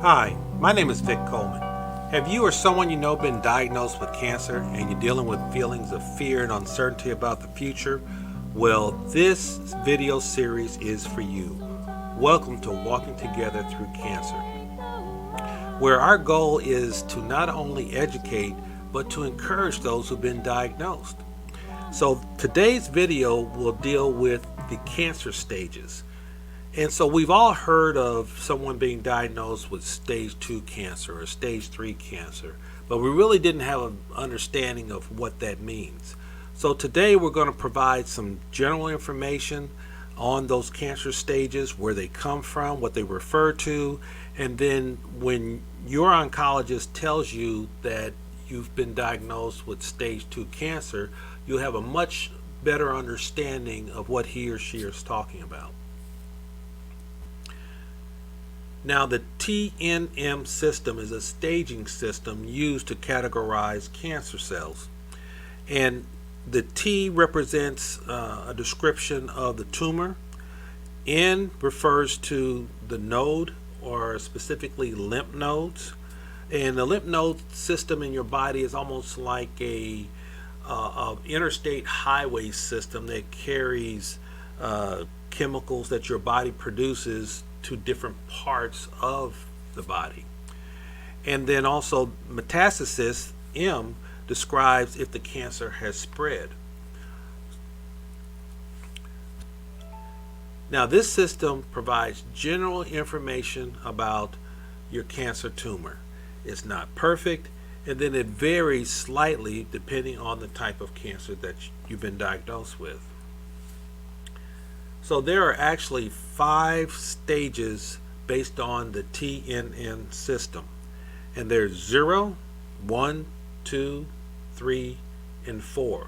Hi, my name is Vic Coleman. Have you or someone you know been diagnosed with cancer and you're dealing with feelings of fear and uncertainty about the future? Well, this video series is for you. Welcome to Walking Together Through Cancer, where our goal is to not only educate but to encourage those who've been diagnosed. So today's video will deal with the cancer stages. And so we've all heard of someone being diagnosed with stage 2 cancer or stage 3 cancer, but we really didn't have an understanding of what that means. So today we're going to provide some general information on those cancer stages, where they come from, what they refer to, and then when your oncologist tells you that you've been diagnosed with stage 2 cancer, you'll have a much better understanding of what he or she is talking about. Now, the TNM system is a staging system used to categorize cancer cells. And the T represents a description of the tumor. N refers to the node, or specifically lymph nodes. And the lymph node system in your body is almost like a interstate highway system that carries chemicals that your body produces to different parts of the body. And then also metastasis, M, describes if the cancer has spread. Now, this system provides general information about your cancer tumor. It's not perfect, and then it varies slightly depending on the type of cancer that you've been diagnosed with. So there are actually 5 stages based on the TNN system. And there's 0, 1, 2, 3, and 4.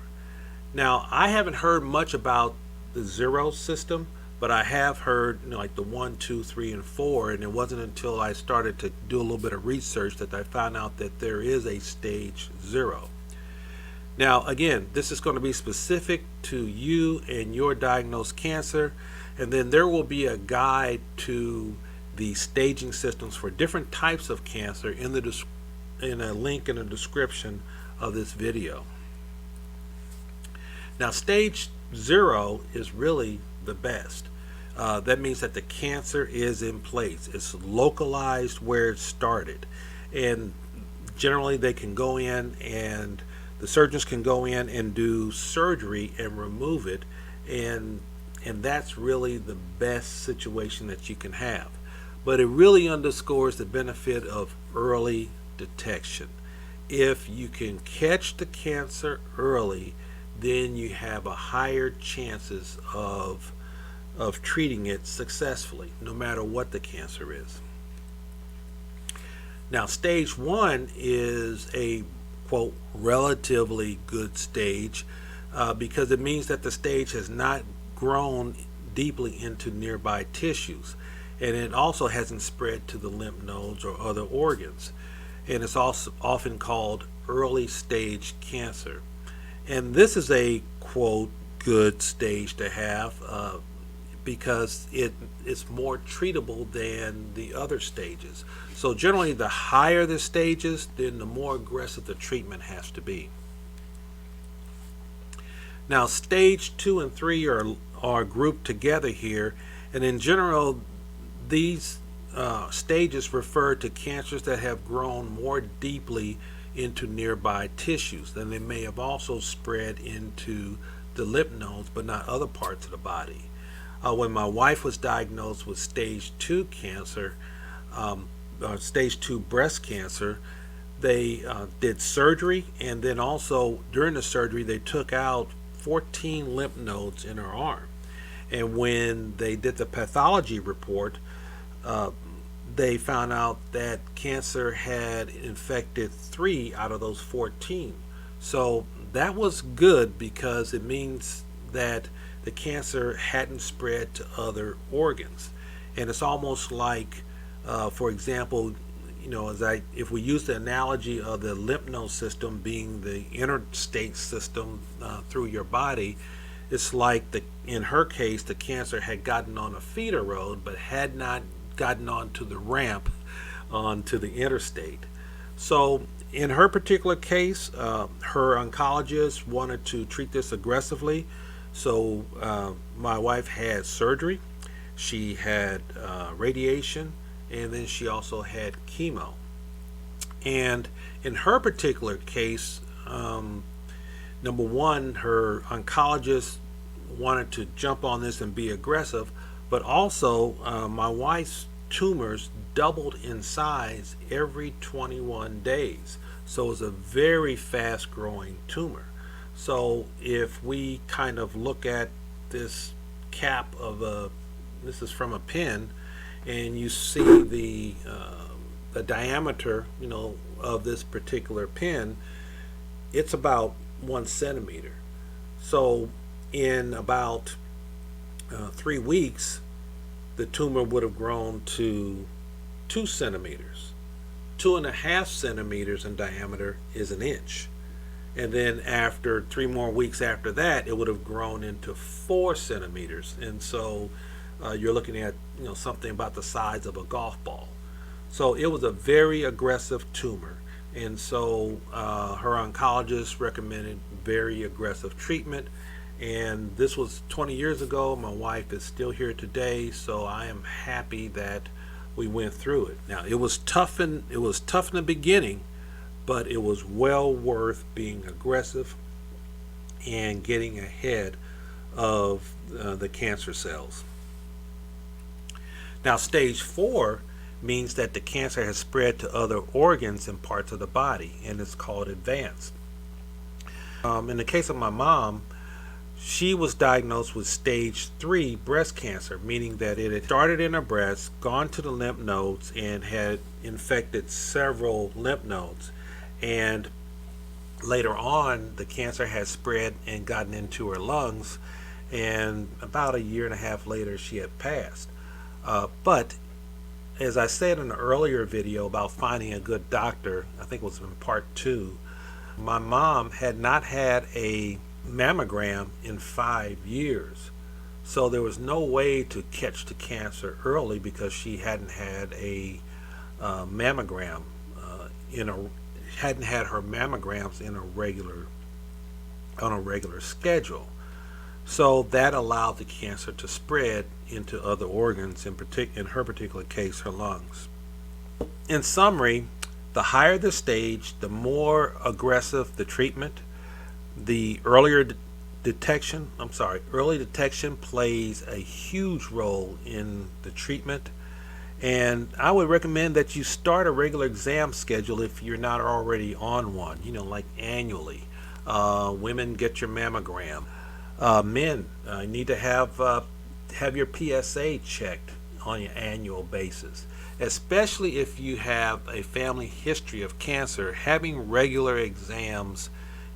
Now, I haven't heard much about the 0 system, but I have heard like the 1, 2, 3, and 4, and it wasn't until I started to do a little bit of research that I found out that there is a stage 0. Now, again, this is going to be specific to you and your diagnosed cancer, and then there will be a guide to the staging systems for different types of cancer in a link in the description of this video. Now, stage 0 is really the best. That means that the cancer is in place. It's localized where it started, and generally they can go in and the surgeons can go in and do surgery and remove it, and that's really the best situation that you can have. But it really underscores the benefit of early detection. If you can catch the cancer early, then you have a higher chances of treating it successfully, no matter what the cancer is. Now, stage 1 is a quote relatively good stage because it means that the stage has not grown deeply into nearby tissues, and it also hasn't spread to the lymph nodes or other organs, and it's also often called early stage cancer. And this is a quote good stage to have because it's more treatable than the other stages. So generally, the higher the stages, then the more aggressive the treatment has to be. Now, stage 2 and 3 are grouped together here, and in general, these stages refer to cancers that have grown more deeply into nearby tissues. Then they may have also spread into the lymph nodes, but not other parts of the body. When my wife was diagnosed with stage 2 cancer, stage 2 breast cancer, they did surgery, and then also during the surgery they took out 14 lymph nodes in her arm. And when they did the pathology report, they found out that cancer had infected 3 out of those 14. So that was good because it means that the cancer hadn't spread to other organs. And it's almost like, for example, if we use the analogy of the lymph node system being the interstate system through your body, it's like in her case, the cancer had gotten on a feeder road but had not gotten onto the ramp onto the interstate. So in her particular case, her oncologist wanted to treat this aggressively. So my wife had surgery. She had radiation, and then she also had chemo. And in her particular case, number one, her oncologist wanted to jump on this and be aggressive, but also my wife's tumors doubled in size every 21 days. So it was a very fast growing tumor. So if we kind of look at this cap of this is from a pin, and you see the diameter, of this particular pin, it's about 1 centimeter. So in about 3 weeks, the tumor would have grown to 2 centimeters. 2.5 centimeters in diameter is an inch. And then after 3 more weeks after that, it would have grown into 4 centimeters. And so you're looking at something about the size of a golf ball. So it was a very aggressive tumor. And so her oncologist recommended very aggressive treatment. And this was 20 years ago. My wife is still here today, so I am happy that we went through it. Now it was tough in the beginning, but it was well worth being aggressive and getting ahead of the cancer cells. Now stage 4 means that the cancer has spread to other organs and parts of the body, and it's called advanced. In the case of my mom, she was diagnosed with stage 3 breast cancer, meaning that it had started in her breast, gone to the lymph nodes, and had infected several lymph nodes. And later on, the cancer had spread and gotten into her lungs, and about 1.5 years later, she had passed. But as I said in an earlier video about finding a good doctor, I think it was in part 2, my mom had not had a mammogram in 5 years. So there was no way to catch the cancer early because she hadn't had a mammogram hadn't had her mammograms on a regular schedule. So that allowed the cancer to spread into other organs, in her particular case, her lungs. In summary, the higher the stage, the more aggressive the treatment. The early detection plays a huge role in the treatment. And I would recommend that you start a regular exam schedule if you're not already on one, like annually. Women, get your mammogram. Men need to have your PSA checked on an annual basis. Especially if you have a family history of cancer, having regular exams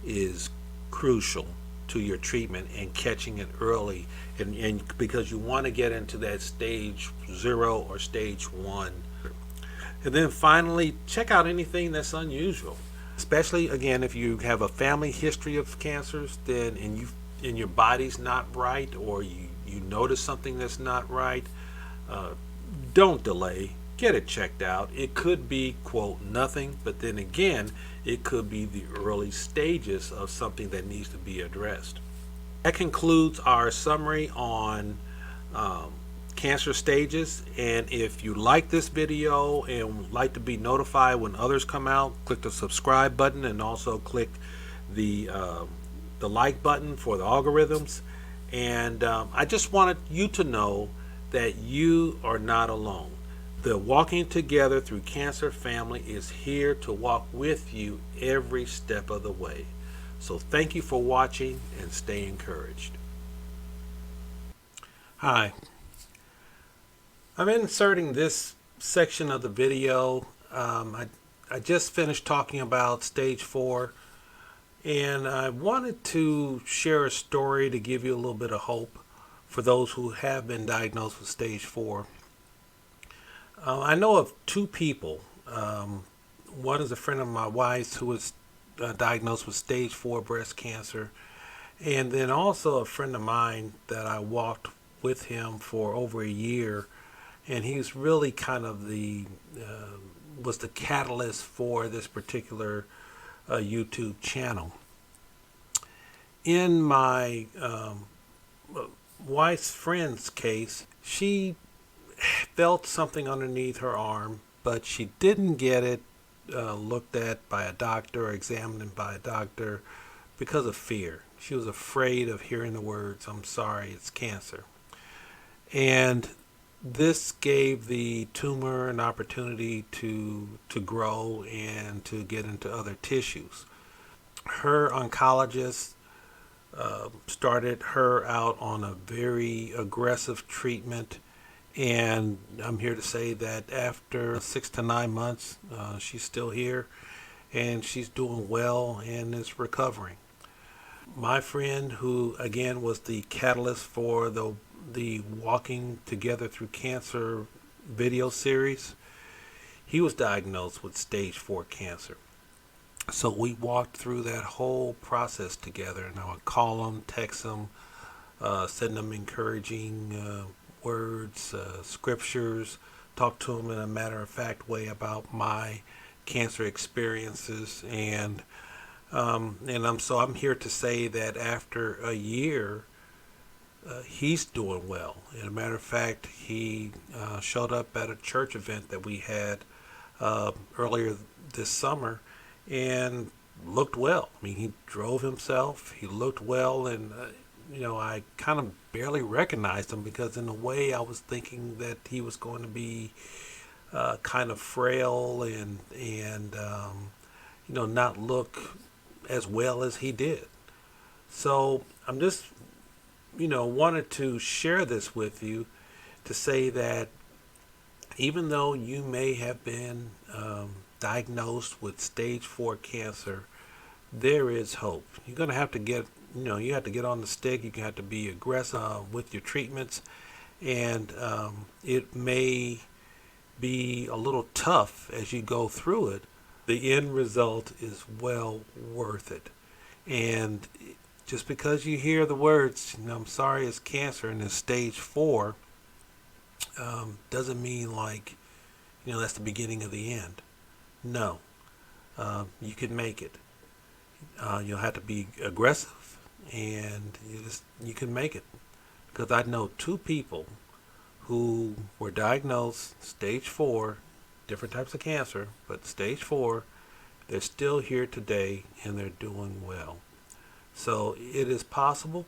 is crucial to your treatment and catching it early, and because you want to get into that stage 0 or stage 1. And then finally, check out anything that's unusual, especially again if you have a family history of cancers, then and your body's not right, or you notice something that's not right. Don't delay. Get it checked out. It could be, quote, nothing, but then again, it could be the early stages of something that needs to be addressed. That concludes our summary on cancer stages. And if you like this video and would like to be notified when others come out, click the subscribe button and also click the like button for the algorithms. And I just wanted you to know that you are not alone. The Walking Together Through Cancer family is here to walk with you every step of the way. So thank you for watching and stay encouraged. Hi. I'm inserting this section of the video. I just finished talking about stage 4, and I wanted to share a story to give you a little bit of hope for those who have been diagnosed with stage 4. I know of 2 people. One is a friend of my wife's who was diagnosed with stage 4 breast cancer, and then also a friend of mine that I walked with him for over a year, and he's really kind of the was the catalyst for this particular YouTube channel. In my wife's friend's case, she felt something underneath her arm, but she didn't get it looked at by a doctor or examined by a doctor because of fear. She was afraid of hearing the words, "I'm sorry, it's cancer." And this gave the tumor an opportunity to grow and to get into other tissues. Her oncologist started her out on a very aggressive treatment, and I'm here to say that after 6 to 9 months, she's still here and she's doing well and is recovering. My friend, who again was the catalyst for the Walking Together Through Cancer video series, he was diagnosed with stage 4 cancer. So we walked through that whole process together, and I would call him, text him, send him encouraging words, scriptures, talk to him in a matter-of-fact way about my cancer experiences, and I'm here to say that after a year, he's doing well. As a matter of fact, he showed up at a church event that we had earlier this summer and looked well. I mean, he drove himself, he looked well, and I kind of barely recognized him because in a way I was thinking that he was going to be kind of frail and not look as well as he did. So I'm just wanted to share this with you to say that even though you may have been diagnosed with stage 4 cancer, there is hope. You're going to have to get, you have to get on the stick. You have to be aggressive with your treatments, and it may be a little tough as you go through it. The end result is well worth it. And just because you hear the words, "I'm sorry, it's cancer," and it's stage 4, doesn't mean like, that's the beginning of the end. No, you can make it. You'll have to be aggressive, and you can make it. Because I know 2 people who were diagnosed stage 4, different types of cancer, but stage 4, they're still here today and they're doing well. So it is possible,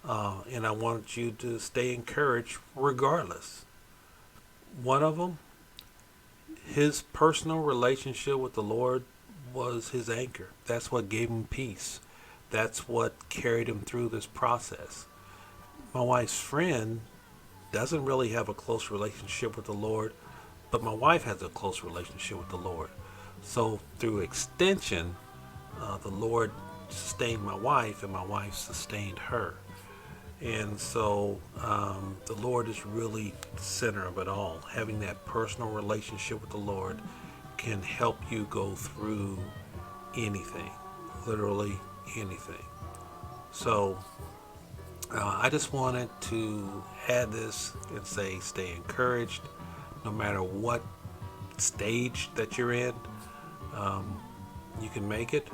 and I want you to stay encouraged regardless. One of them, his personal relationship with the Lord was his anchor. That's what gave him peace. That's what carried him through this process. My wife's friend doesn't really have a close relationship with the Lord, but my wife has a close relationship with the Lord. So through extension, the Lord sustained my wife and my wife sustained her. And so the Lord is really the center of it all. Having that personal relationship with the Lord can help you go through anything, literally anything. So I just wanted to add this and say stay encouraged no matter what stage that you're in. You can make it,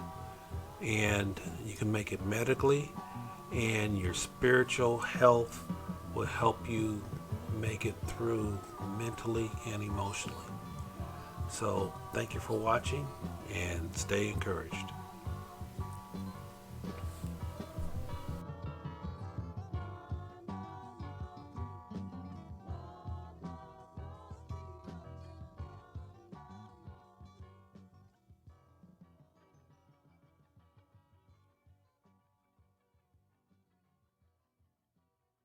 and you can make it medically, and your spiritual health will help you make it through mentally and emotionally. So thank you for watching, and stay encouraged.